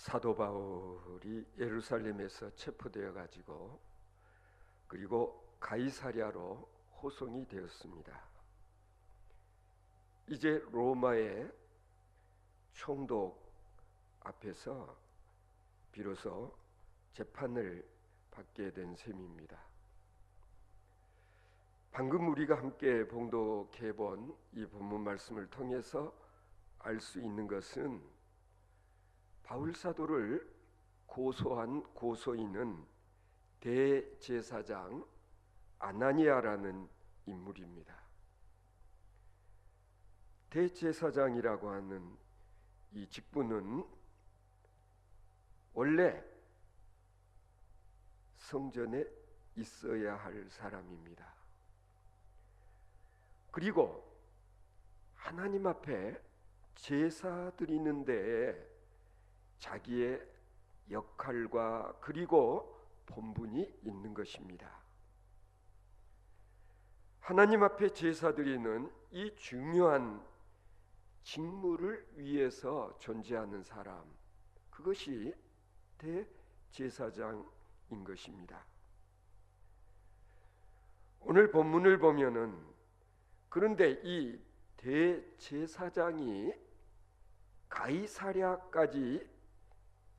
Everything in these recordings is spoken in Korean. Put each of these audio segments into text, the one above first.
사도 바울이 예루살렘에서 체포되어 가지고 그리고 가이사랴로 호송이 되었습니다. 이제 로마의 총독 앞에서 비로소 재판을 받게 된 셈입니다. 방금 우리가 함께 봉독해 본 이 본문 말씀을 통해서 알 수 있는 것은 바울 사도를 고소한 고소인은 대제사장 아나니아라는 인물입니다. 대제사장이라고 하는 이 직분은 원래 성전에 있어야 할 사람입니다. 그리고 하나님 앞에 제사 드리는 데에 자기의 역할과 그리고 본분이 있는 것입니다. 하나님 앞에 제사 드리는 이 중요한 직무를 위해서 존재하는 사람, 그것이 대제사장인 것입니다. 오늘 본문을 보면은 그런데 이 대제사장이 가이사랴까지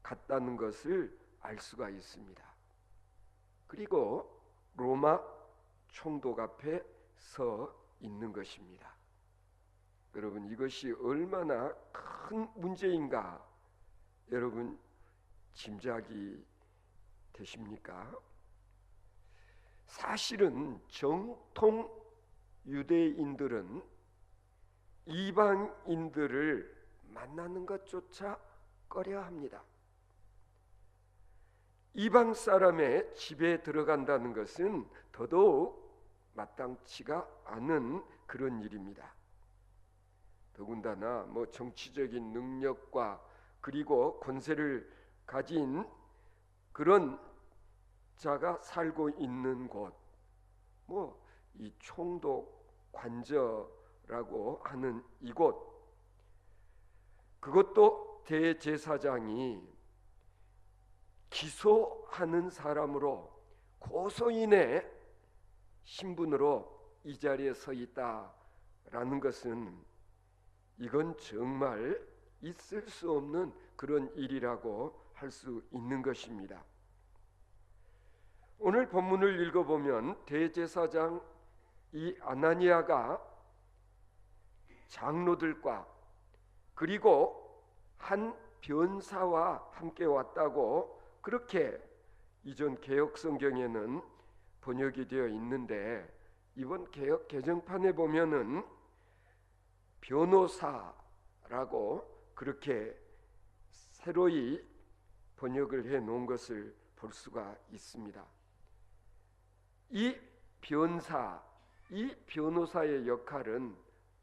갔다는 것을 알 수가 있습니다. 그리고 로마 총독 앞에 서 있는 것입니다. 여러분, 이것이 얼마나 큰 문제인가 여러분 짐작이 되십니까? 사실은 정통 유대인들은 이방인들을 만나는 것조차 꺼려합니다. 이방 사람의 집에 들어간다는 것은 더더욱 마땅치가 않은 그런 일입니다. 더군다나 정치적인 능력과 그리고 권세를 가진 그런 자가 살고 있는 곳, 이 총독 관저라고 하는 이곳, 그것도 대제사장이 기소하는 사람으로 고소인의 신분으로 이 자리에 서 있다라는 것은 이건 정말 있을 수 없는 그런 일이라고 할 수 있는 것입니다. 오늘 본문을 읽어보면 대제사장 이 아나니아가 장로들과 그리고 한 변사와 함께 왔다고 그렇게 이전 개역 성경에는 번역이 되어 있는데, 이번 개역 개정판에 보면은 변호사라고 그렇게 새로이 번역을 해 놓은 것을 볼 수가 있습니다. 이 변사, 이 변호사의 역할은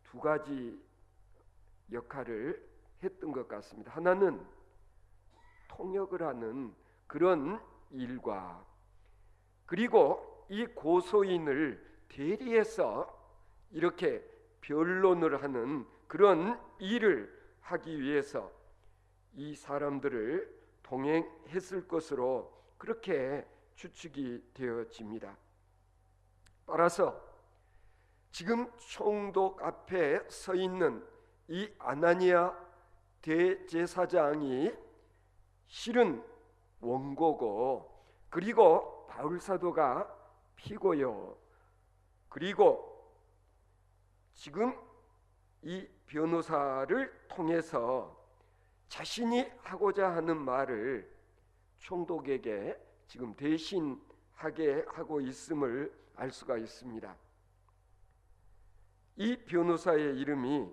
두 가지 역할을 했던 것 같습니다. 하나는 통역을 하는 그런 일과 그리고 이 고소인을 대리해서 이렇게 변론을 하는 그런 일을 하기 위해서 이 사람들을 동행했을 것으로 그렇게 추측이 되어집니다. 따라서 지금 총독 앞에 서 있는 이 아나니아 대제사장이 실은 원고고 그리고 바울 사도가 피고요. 그리고 지금 이 변호사를 통해서 자신이 하고자 하는 말을 총독에게 지금 대신하게 하고 있음을 알 수가 있습니다. 이 변호사의 이름이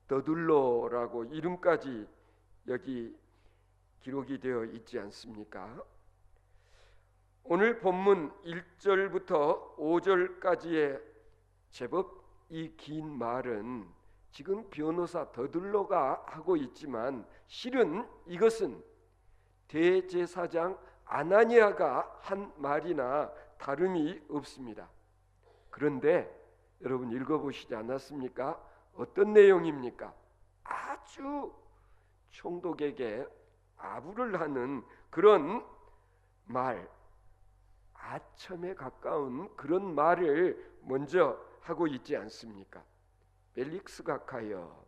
더둘로라고 이름까지 여기 기록이 되어 있지 않습니까? 오늘 본문 1절부터 5절까지의 제법 이 긴 말은 지금 변호사 더둘로가 하고 있지만 실은 이것은 대제사장 아나니아가 한 말이나 다름이 없습니다. 그런데 여러분 읽어보시지 않았습니까? 어떤 내용입니까? 아주 총독에게 아부를 하는 그런 말, 아첨에 가까운 그런 말을 먼저 하고 있지 않습니까? 벨릭스 각하여,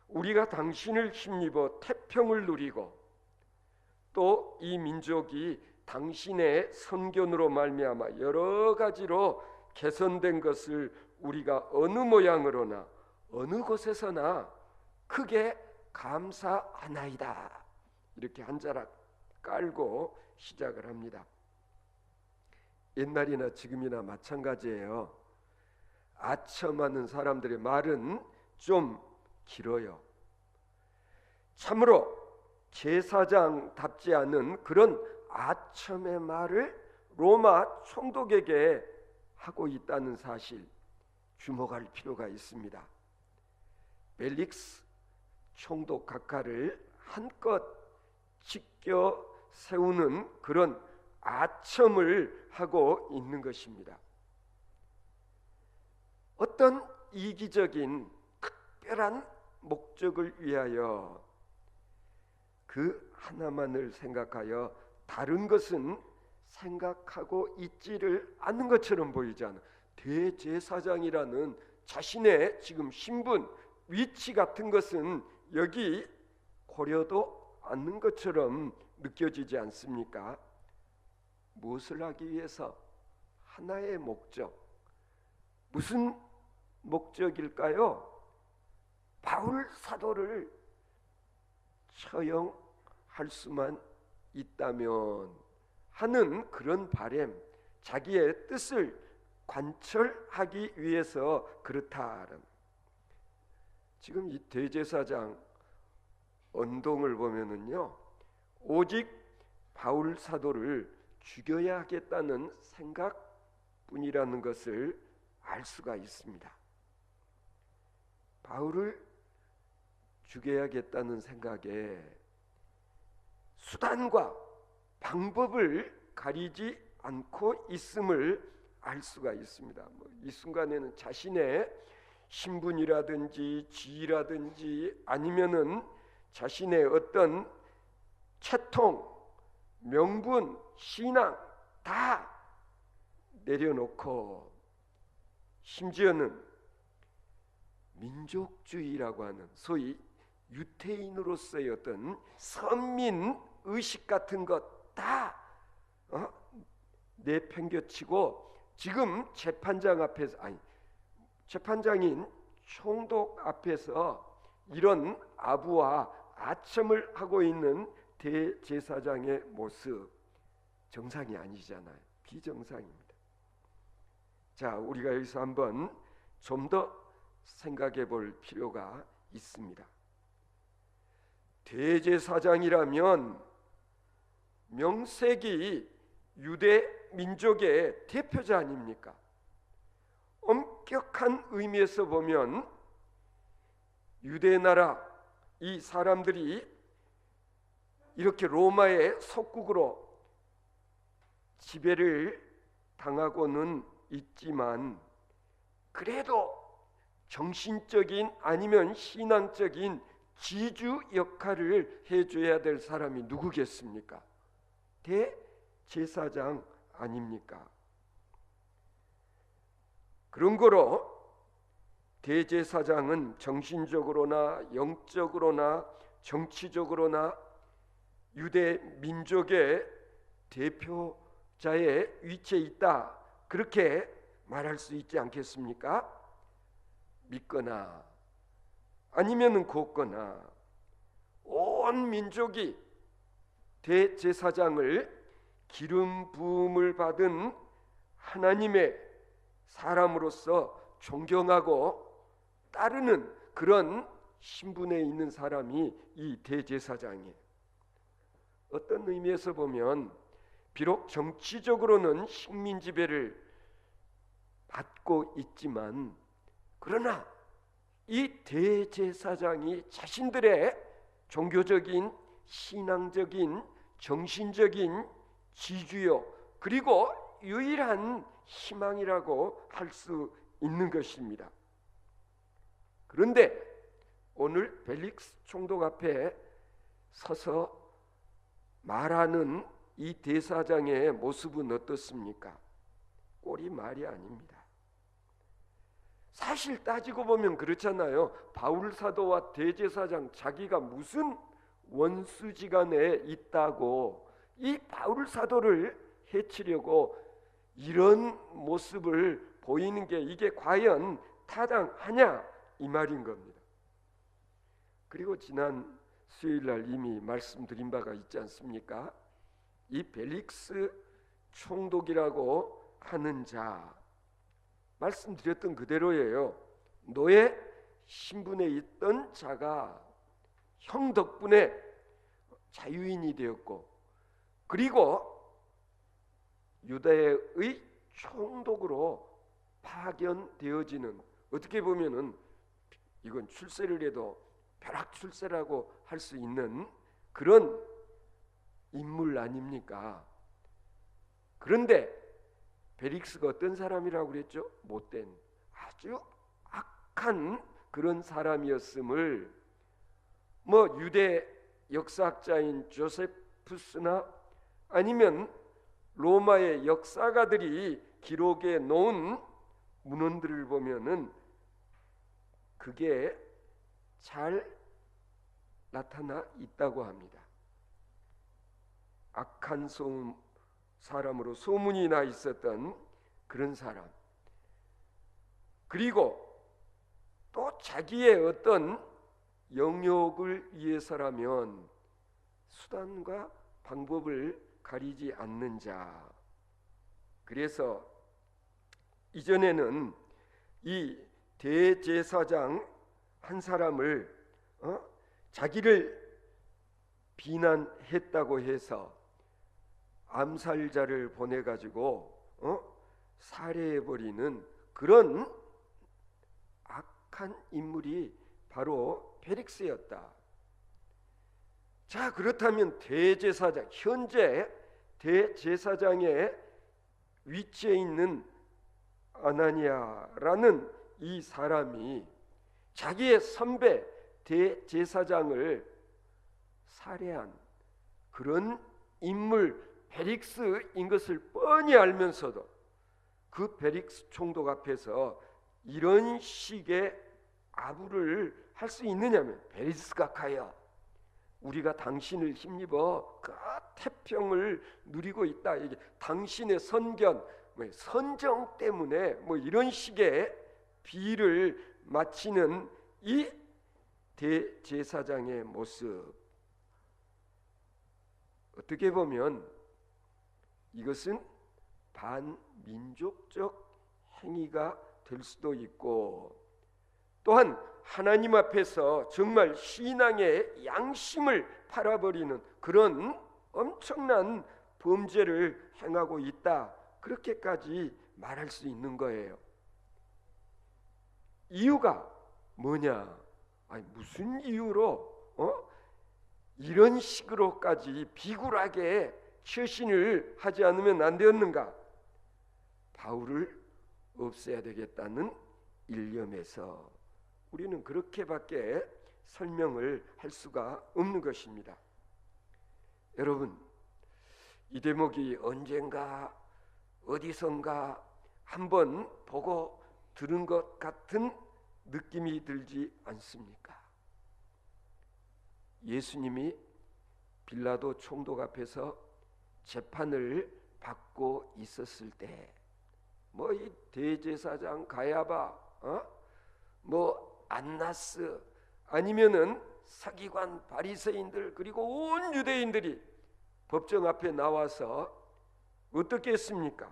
우리가 당신을 힘입어 태평을 누리고 또 이 민족이 당신의 선견으로 말미암아 여러 가지로 개선된 것을 우리가 어느 모양으로나 어느 곳에서나 크게 감사하나이다. 이렇게 한 자락 깔고 시작을 합니다. 옛날이나 지금이나 마찬가지예요. 아첨하는 사람들의 말은 좀 길어요. 참으로 제사장답지 않은 그런 아첨의 말을 로마 총독에게 하고 있다는 사실 주목할 필요가 있습니다. 벨릭스 총독 각하를 한껏 지켜 세우는 그런 아첨을 하고 있는 것입니다. 어떤 이기적인 특별한 목적을 위하여 그 하나만을 생각하여 다른 것은 생각하고 있지를 않는 것처럼 보이지 않아. 대제사장이라는 자신의 지금 신분, 위치 같은 것은 여기 고려도 않는 것처럼 느껴지지 않습니까? 무엇을 하기 위해서? 하나의 목적. 무슨 목적일까요? 바울 사도를 처형할 수만 있다면 하는 그런 바람, 자기의 뜻을 관철하기 위해서 그렇다. 지금 이 대제사장 언동을 보면은요, 오직 바울 사도를 죽여야 하겠다는 생각뿐이라는 것을 알 수가 있습니다. 바울을 죽여야겠다는 생각에 수단과 방법을 가리지 않고 있음을 알 수가 있습니다. 이 순간에는 자신의 신분이라든지 지위라든지 아니면은 자신의 어떤 채통, 명분, 신앙 다 내려놓고 심지어는 민족주의라고 하는 소위 유태인으로서의 어떤 선민 의식 같은 것 다 내팽겨치고 지금 재판장 앞에서, 아니 재판장인 총독 앞에서 이런 아부와 아첨을 하고 있는 대제사장의 모습, 정상이 아니잖아요. 비정상입니다. 자, 우리가 여기서 한번 좀 더 생각해 볼 필요가 있습니다. 대제사장이라면 명색이 유대 민족의 대표자 아닙니까? 엄격한 의미에서 보면 유대 나라 이 사람들이 이렇게 로마의 속국으로 지배를 당하고는 있지만 그래도 정신적인 아니면 신앙적인 지주 역할을 해줘야 될 사람이 누구겠습니까? 대제사장 아닙니까? 그런 거로 대제사장은 정신적으로나 영적으로나 정치적으로나 유대 민족의 대표자의 위치에 있다, 그렇게 말할 수 있지 않겠습니까? 믿거나 아니면은 곱거나 온 민족이 대제사장을 기름 부음을 받은 하나님의 사람으로서 존경하고 따르는 그런 신분에 있는 사람이 이 대제사장이에요. 어떤 의미에서 보면 비록 정치적으로는 식민 지배를 받고 있지만 그러나 이 대제사장이 자신들의 종교적인, 신앙적인, 정신적인 지주요 그리고 유일한 희망이라고 할 수 있는 것입니다. 그런데 오늘 벨릭스 총독 앞에 서서 말하는 이 대사장의 모습은 어떻습니까? 꼴이 말이 아닙니다. 사실 따지고 보면 그렇잖아요. 바울 사도와 대제사장 자기가 무슨 원수지간에 있다고 이 바울 사도를 해치려고 이런 모습을 보이는 게 이게 과연 타당하냐 이 말인 겁니다. 그리고 지난 수요일날 이미 말씀드린 바가 있지 않습니까? 이 벨릭스 총독이라고 하는 자, 말씀드렸던 그대로예요. 노예 신분에 있던 자가 형 덕분에 자유인이 되었고, 그리고 유대의 총독으로 파견되어지는, 어떻게 보면은 이건 출세를 해도 벼락 출세라고 할 수 있는 그런 인물 아닙니까? 그런데 벨릭스가 어떤 사람이라고 그랬죠? 못된, 아주 악한 그런 사람이었음을 유대 역사학자인 조세푸스나 아니면 로마의 역사가들이 기록해 놓은 문헌들을 보면은 그게 잘 나타나 있다고 합니다. 악한 사람으로 소문이 나 있었던 그런 사람, 그리고 또 자기의 어떤 영역을 위해서라면 수단과 방법을 가리지 않는 자. 그래서 이전에는 이 대제사장 한 사람을 자기를 비난했다고 해서 암살자를 보내가지고 살해해버리는 그런 악한 인물이 바로 벨릭스였다. 자, 그렇다면 대제사장, 현재 대제사장의 위치에 있는 아나니아라는 이 사람이 자기의 선배 대제사장을 살해한 그런 인물 벨릭스인 것을 뻔히 알면서도 그 벨릭스 총독 앞에서 이런 식의 아부를 할 수 있느냐면, 벨릭스가 가야 우리가 당신을 힘입어 그 태평을 누리고 있다, 이게 당신의 선견, 선정 때문에 이런 식의 비를 마치는 이 대제사장의 모습, 어떻게 보면 이것은 반민족적 행위가 될 수도 있고, 또한 하나님 앞에서 정말 신앙의 양심을 팔아버리는 그런 엄청난 범죄를 행하고 있다, 그렇게까지 말할 수 있는 거예요. 이유가 뭐냐? 무슨 이유로 이런 식으로까지 비굴하게 처신을 하지 않으면 안 되었는가? 바울을 없애야 되겠다는 일념에서 우리는 그렇게밖에 설명을 할 수가 없는 것입니다. 여러분, 이 대목이 언젠가 어디선가 한번 보고 들은 것 같은 느낌이 들지 않습니까? 예수님이 빌라도 총독 앞에서 재판을 받고 있었을 때 이 대제사장 가야바, 안나스, 아니면은 서기관 바리새인들, 그리고 온 유대인들이 법정 앞에 나와서 어떻게 했습니까?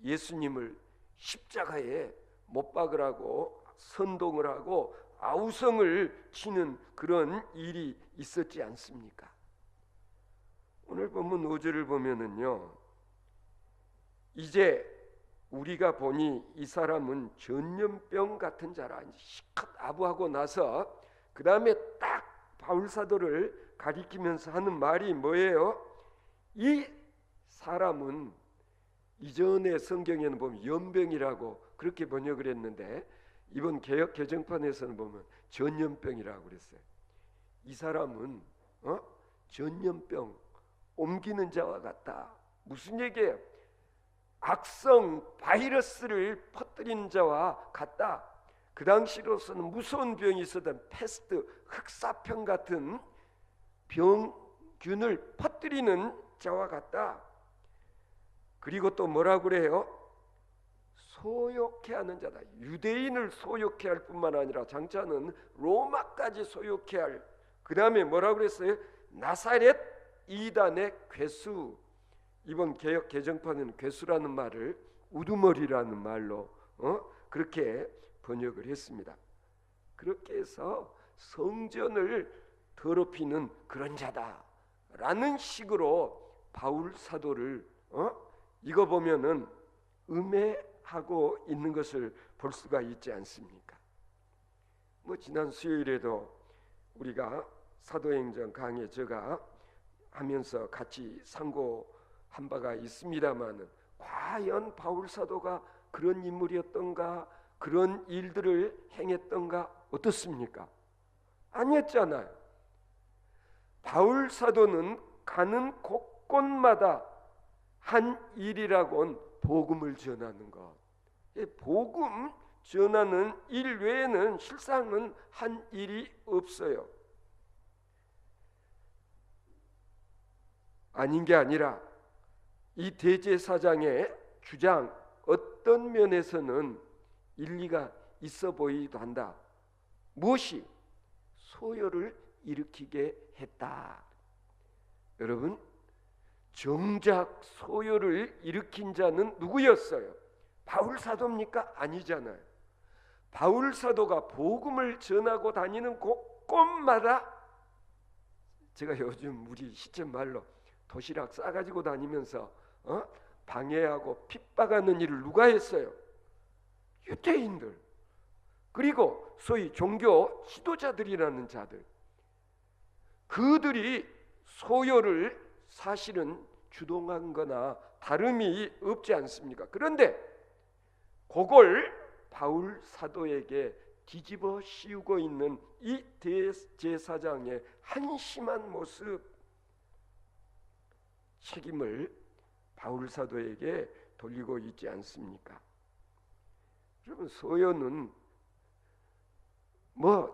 예수님을 십자가에 못 박으라고 선동을 하고 아우성을 치는 그런 일이 있었지 않습니까? 오늘 본문 5절을 보면은요, 이제 우리가 보니 이 사람은 전염병 같은 자라, 시컷 아부하고 나서 그 다음에 딱 바울 사도를 가리키면서 하는 말이 뭐예요? 이 사람은 이전의 성경에는 보면 연병이라고 그렇게 번역을 했는데, 이번 개역 개정판에서는 보면 전염병이라고 그랬어요. 이 사람은 전염병 옮기는 자와 같다. 무슨 얘기예요? 악성 바이러스를 퍼뜨리는 자와 같다. 그 당시로서는 무서운 병이 있었던 패스트, 흑사병 같은 병균을 퍼뜨리는 자와 같다. 그리고 또 뭐라고 그래요? 소욕해 하는 자다. 유대인을 소욕해 할 뿐만 아니라 장차는 로마까지 소욕해 할. 그 다음에 뭐라고 그랬어요? 나사렛 이단의 괴수. 이번 개역 개정판은 괴수라는 말을 우두머리라는 말로 그렇게 번역을 했습니다. 그렇게 해서 성전을 더럽히는 그런 자다라는 식으로 바울 사도를 이거 보면은 음해하고 있는 것을 볼 수가 있지 않습니까? 지난 수요일에도 우리가 사도행전 강의 제가 하면서 같이 상고한 바가 있습니다만은 과연 바울 사도가 그런 인물이었던가, 그런 일들을 행했던가 어떻습니까? 아니었잖아요. 바울 사도는 가는 곳곳마다 한 일이라곤 복음을 전하는 것. 복음 전하는 일 외에는 실상은 한 일이 없어요. 아닌 게 아니라 이 대제사장의 주장 어떤 면에서는 일리가 있어 보이기도 한다. 무엇이? 소요를 일으키게 했다. 여러분, 정작 소요를 일으킨 자는 누구였어요? 바울 사도입니까? 아니잖아요. 바울 사도가 복음을 전하고 다니는 곳곳마다, 제가 요즘 우리 시점 말로 도시락 싸가지고 다니면서 방해하고 핍박하는 일을 누가 했어요? 유대인들. 그리고 소위 종교 지도자들이라는 자들. 그들이 소요를 사실은 주동한 거나 다름이 없지 않습니까? 그런데 그걸 바울 사도에게 뒤집어 씌우고 있는 이 대제사장의 한심한 모습, 책임을 바울 사도에게 돌리고 있지 않습니까? 여러분, 소요는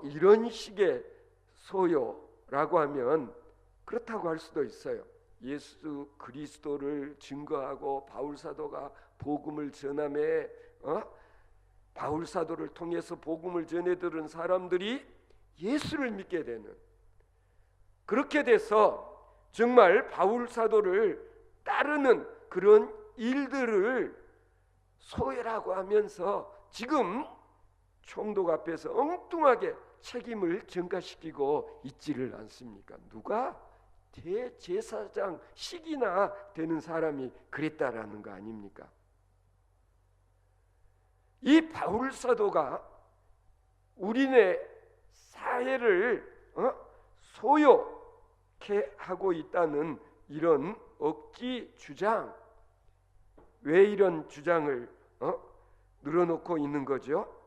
이런 식의 소요라고 하면 그렇다고 할 수도 있어요. 예수 그리스도를 증거하고 바울 사도가 복음을 전함에 바울 사도를 통해서 복음을 전해 들은 사람들이 예수를 믿게 되는, 그렇게 돼서 정말 바울 사도를 따르는 그런 일들을 소요라고 하면서 지금 총독 앞에서 엉뚱하게 책임을 전가시키고 있지를 않습니까? 누가? 대제사장 식이나 되는 사람이 그랬다라는 거 아닙니까? 이 바울 사도가 우리네 사회를 소요케 하고 있다는 이런 억지 주장, 왜 이런 주장을 늘어놓고 있는 거죠?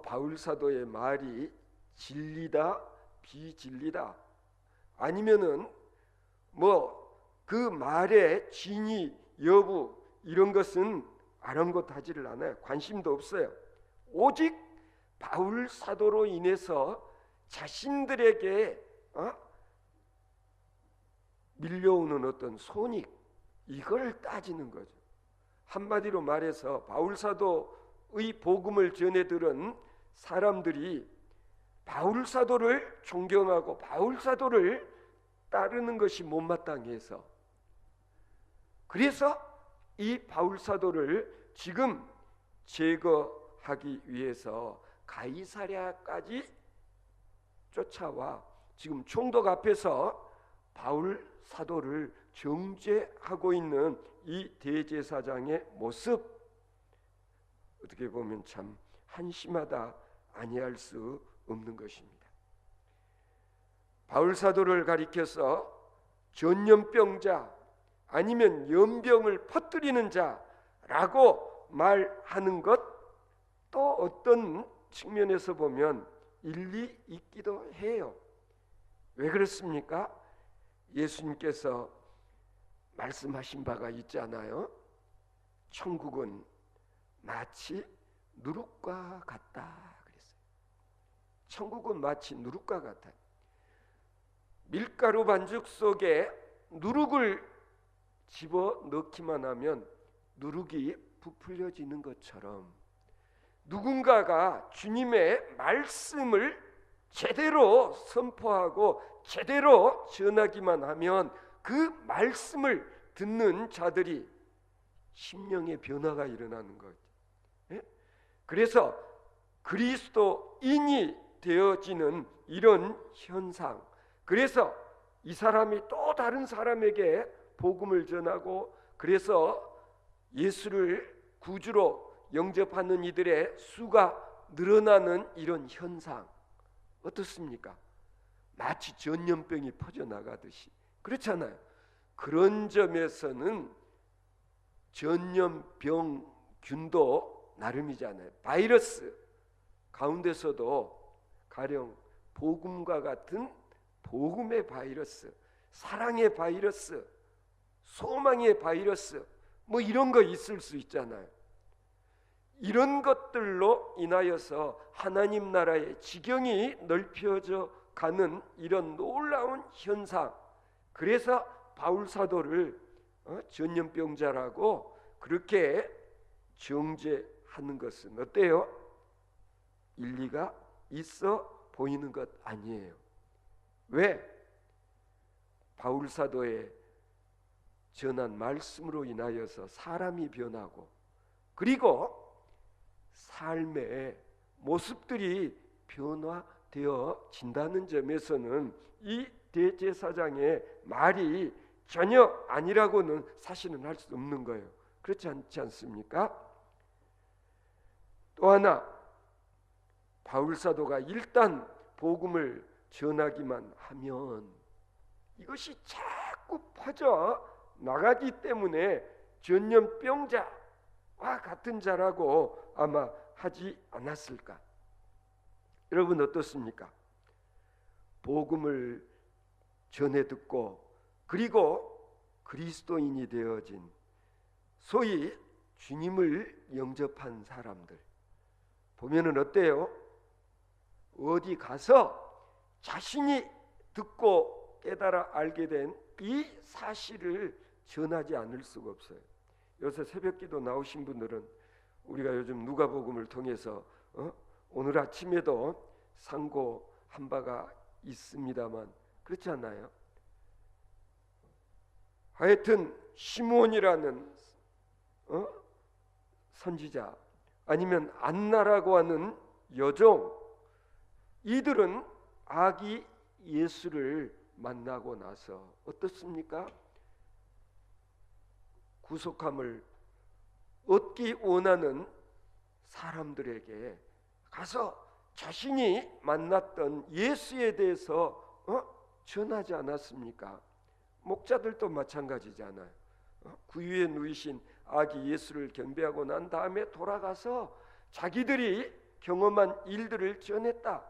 바울 사도의 말이 진리다, 비진리다, 아니면은 그 말의 진위 여부 이런 것은 아랑곳하지를 않아요. 관심도 없어요. 오직 바울 사도로 인해서 자신들에게 밀려오는 어떤 손익, 이걸 따지는 거죠. 한마디로 말해서 바울 사도의 복음을 전해 들은 사람들이 바울 사도를 존경하고 바울 사도를 따르는 것이 못마땅해서, 그래서 이 바울 사도를 지금 제거하기 위해서 가이사랴까지 쫓아와 지금 총독 앞에서 바울 사도를 정죄하고 있는 이 대제사장의 모습, 어떻게 보면 참 한심하다 아니할 수 없는 것입니다. 바울 사도를 가리켜서 전염병자 아니면 연병을 퍼뜨리는 자라고 말하는 것, 또 어떤 측면에서 보면 일리 있기도 해요. 왜 그렇습니까? 예수님께서 말씀하신 바가 있잖아요. 천국은 마치 누룩과 같다 그랬어요. 천국은 마치 누룩과 같아요. 밀가루 반죽 속에 누룩을 집어 넣기만 하면 누룩이 부풀려지는 것처럼 누군가가 주님의 말씀을 제대로 선포하고 제대로 전하기만 하면 그 말씀을 듣는 자들이 심령의 변화가 일어나는 거죠. 그래서 그리스도인이 되어지는 이런 현상, 그래서 이 사람이 또 다른 사람에게 복음을 전하고 그래서 예수를 구주로 영접하는 이들의 수가 늘어나는 이런 현상 어떻습니까? 마치 전염병이 퍼져나가듯이 그렇잖아요. 그런 점에서는 전염병균도 나름이잖아요. 바이러스 가운데서도 가령 복음과 같은 복음의 바이러스, 사랑의 바이러스, 소망의 바이러스 뭐 이런 거 있을 수 있잖아요. 이런 것들로 인하여서 하나님 나라의 지경이 넓혀져 가는 이런 놀라운 현상, 그래서 바울 사도를 전염병자라고 그렇게 정죄하는 것은 어때요? 일리가 있어 보이는 것 아니에요. 왜? 바울 사도의 전한 말씀으로 인하여서 사람이 변하고 그리고 삶의 모습들이 변화되어진다는 점에서는 이 대제사장의 말이 전혀 아니라고는 사실은 할 수 없는 거예요. 그렇지 않지 않습니까? 또 하나 바울 사도가 일단 복음을 전하기만 하면 이것이 자꾸 퍼져 나가기 때문에 전염병자와 같은 자라고 아마 하지 않았을까? 여러분 어떻습니까? 복음을 전해 듣고 그리고 그리스도인이 되어진 소위 주님을 영접한 사람들 보면은 어때요? 어디 가서 자신이 듣고 깨달아 알게 된 이 사실을 전하지 않을 수가 없어요. 요새 새벽기도 나오신 분들은 우리가 요즘 누가복음을 통해서 오늘 아침에도 상고한 바가 있습니다만 그렇지 않나요? 하여튼 시몬이라는 선지자 아니면 안나라고 하는 여종, 이들은 아기 예수를 만나고 나서 어떻습니까? 구속함을 얻기 원하는 사람들에게 가서 자신이 만났던 예수에 대해서 전하지 않았습니까? 목자들도 마찬가지잖아요. 구유에 누이신 아기 예수를 경배하고 난 다음에 돌아가서 자기들이 경험한 일들을 전했다.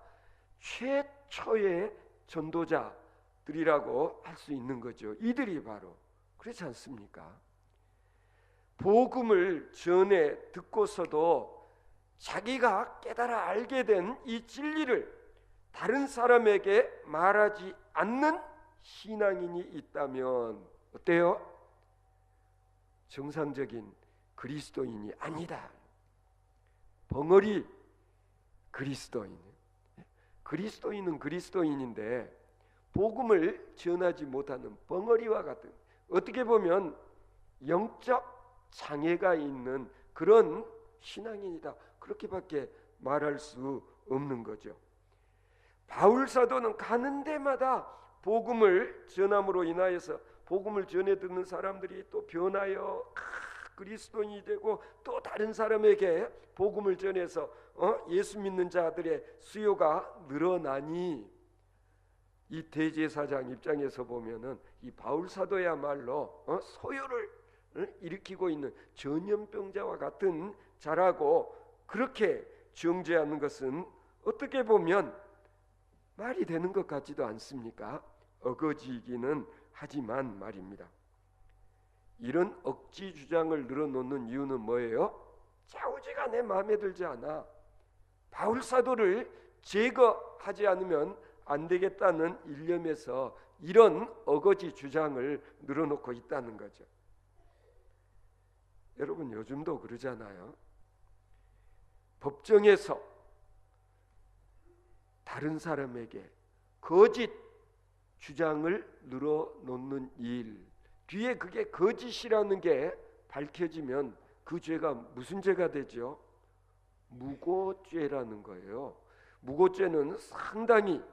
최초의 전도자들이라고 할 수 있는 거죠. 이들이 바로 그렇지 않습니까? 복음을 전해 듣고서도 자기가 깨달아 알게 된 이 진리를 다른 사람에게 말하지 않는 신앙인이 있다면 어때요? 정상적인 그리스도인이 아니다. 벙어리 그리스도인. 그리스도인은 그리스도인인데 복음을 전하지 못하는 벙어리와 같은, 어떻게 보면 영적 장애가 있는 그런 신앙인이다. 그렇게밖에 말할 수 없는 거죠. 바울 사도는 가는 데마다 복음을 전함으로 인하여서 복음을 전해 듣는 사람들이 또 변하여 그리스도인이 되고 또 다른 사람에게 복음을 전해서 예수 믿는 자들의 수요가 늘어나니 이 대제사장 입장에서 보면은 이 바울 사도야말로 소요를 일으키고 있는 전염병자와 같은 자라고 그렇게 정죄하는 것은 어떻게 보면 말이 되는 것 같지도 않습니까? 어거지이기는 하지만 말입니다. 이런 억지 주장을 늘어놓는 이유는 뭐예요? 자우지가 내 마음에 들지 않아. 바울 사도를 제거하지 않으면 안 되겠다는 일념에서 이런 어거지 주장을 늘어놓고 있다는 거죠. 여러분, 요즘도 그러잖아요. 법정에서 다른 사람에게 거짓 주장을 늘어놓는 일, 뒤에 그게 거짓이라는 게 밝혀지면 그 죄가 무슨 죄가 되죠? 무고죄라는 거예요. 무고죄는 상당히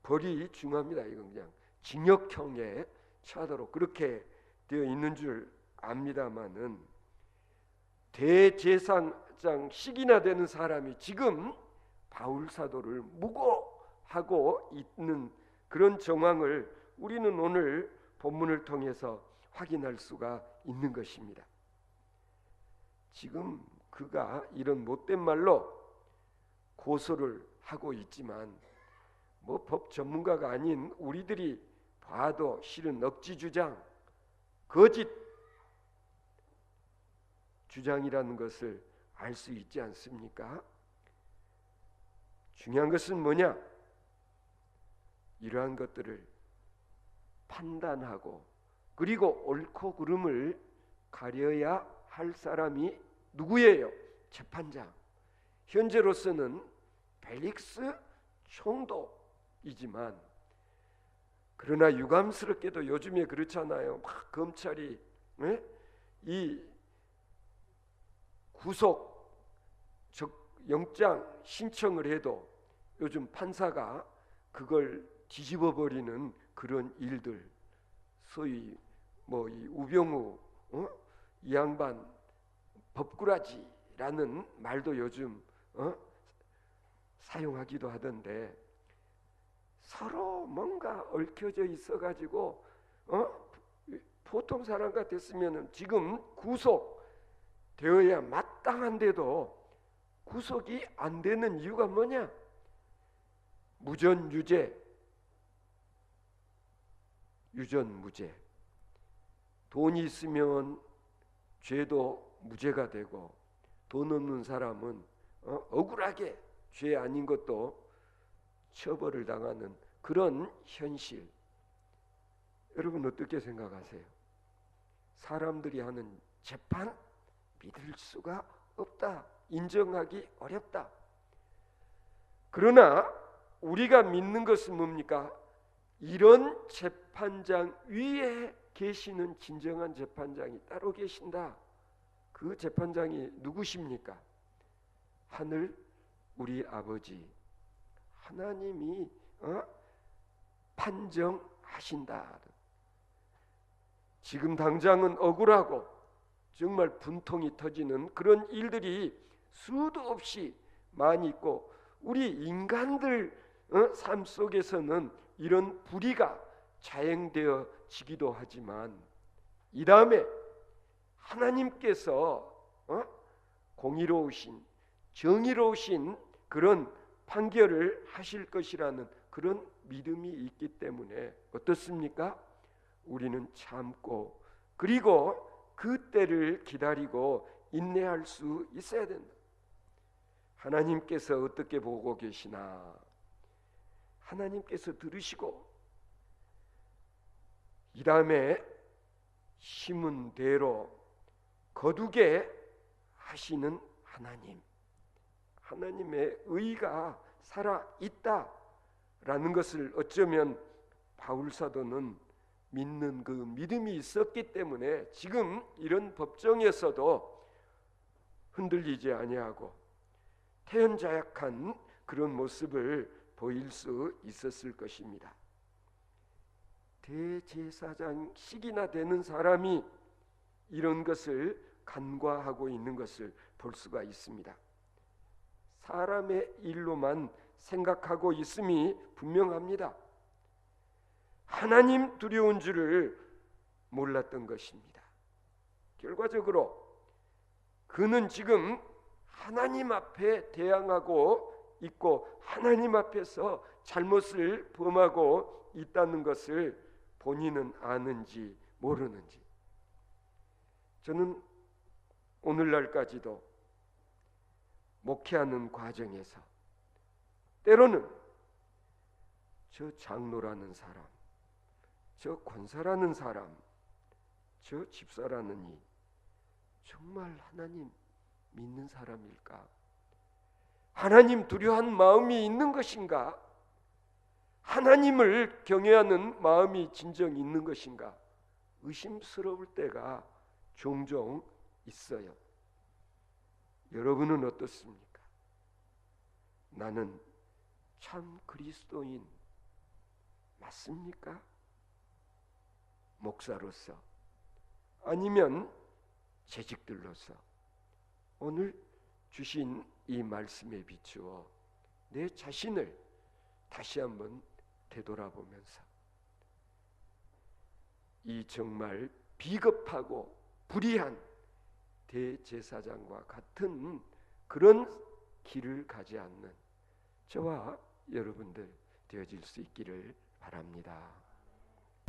벌이 중합니다. 이건 그냥 징역형에 처하도록 그렇게 되어 있는 줄 압니다마는, 대제사장식이나 되는 사람이 지금 바울 사도를 무고하고 있는 그런 정황을 우리는 오늘 본문을 통해서 확인할 수가 있는 것입니다. 지금 그가 이런 못된 말로 고소를 하고 있지만 뭐 법 전문가가 아닌 우리들이 봐도 실은 억지 주장, 거짓 주장이라는 것을 알 수 있지 않습니까? 중요한 것은 뭐냐? 이러한 것들을 판단하고 그리고 옳고 그름을 가려야 할 사람이 누구예요? 재판장. 현재로서는 펠릭스 총독이지만, 그러나 유감스럽게도 요즘에 그렇잖아요. 막 검찰이 이 구속 영장 신청을 해도 요즘 판사가 그걸 뒤집어 버리는 그런 일들, 소위 뭐 이 우병우 이 양반 법꾸라지라는 말도 요즘 사용하기도 하던데, 서로 뭔가 얽혀져 있어가지고 보통 사람 같았으면 지금 구속되어야 마땅한데도 구속이 안 되는 이유가 뭐냐? 무전유죄, 유전무죄. 돈이 있으면 죄도 무죄가 되고, 돈 없는 사람은 억울하게 죄 아닌 것도 처벌을 당하는 그런 현실. 여러분 어떻게 생각하세요? 사람들이 하는 재판 믿을 수가 없다. 인정하기 어렵다. 그러나 우리가 믿는 것은 뭡니까? 이런 재판장 위에 계시는 진정한 재판장이 따로 계신다. 그 재판장이 누구십니까? 하늘 우리 아버지 하나님이 판정하신다. 지금 당장은 억울하고 정말 분통이 터지는 그런 일들이 수도 없이 많이 있고, 우리 인간들 삶 속에서는 이런 불의가 자행되어지기도 하지만, 이 다음에 하나님께서 공의로우신 정의로우신 그런 판결을 하실 것이라는 그런 믿음이 있기 때문에 어떻습니까? 우리는 참고 그리고 그 때를 기다리고 인내할 수 있어야 된다. 하나님께서 어떻게 보고 계시나? 하나님께서 들으시고 이 다음에 심은 대로 거두게 하시는 하나님, 하나님의 의가 살아있다라는 것을 어쩌면 바울 사도는 믿는 그 믿음이 있었기 때문에 지금 이런 법정에서도 흔들리지 아니하고 태연자약한 그런 모습을 보일 수 있었을 것입니다. 대제사장식이나 되는 사람이 이런 것을 간과하고 있는 것을 볼 수가 있습니다. 사람의 일로만 생각하고 있음이 분명합니다. 하나님 두려운 줄을 몰랐던 것입니다. 결과적으로 그는 지금 하나님 앞에 대항하고 있고 하나님 앞에서 잘못을 범하고 있다는 것을 본인은 아는지 모르는지. 저는 오늘날까지도 목회하는 과정에서 때로는 저 장로라는 사람, 저 권사라는 사람, 저 집사라는 이 정말 하나님 믿는 사람일까? 하나님 두려워하는 마음이 있는 것인가? 하나님을 경외하는 마음이 진정 있는 것인가? 의심스러울 때가 종종 있어요. 여러분은 어떻습니까? 나는 참 그리스도인 맞습니까? 목사로서 아니면 재직들로서 오늘 주신 이 말씀에 비추어 내 자신을 다시 한번 되돌아보면서 이 정말 비겁하고 불의한 대제사장과 같은 그런 길을 가지 않는 저와 여러분들 되어질 수 있기를 바랍니다.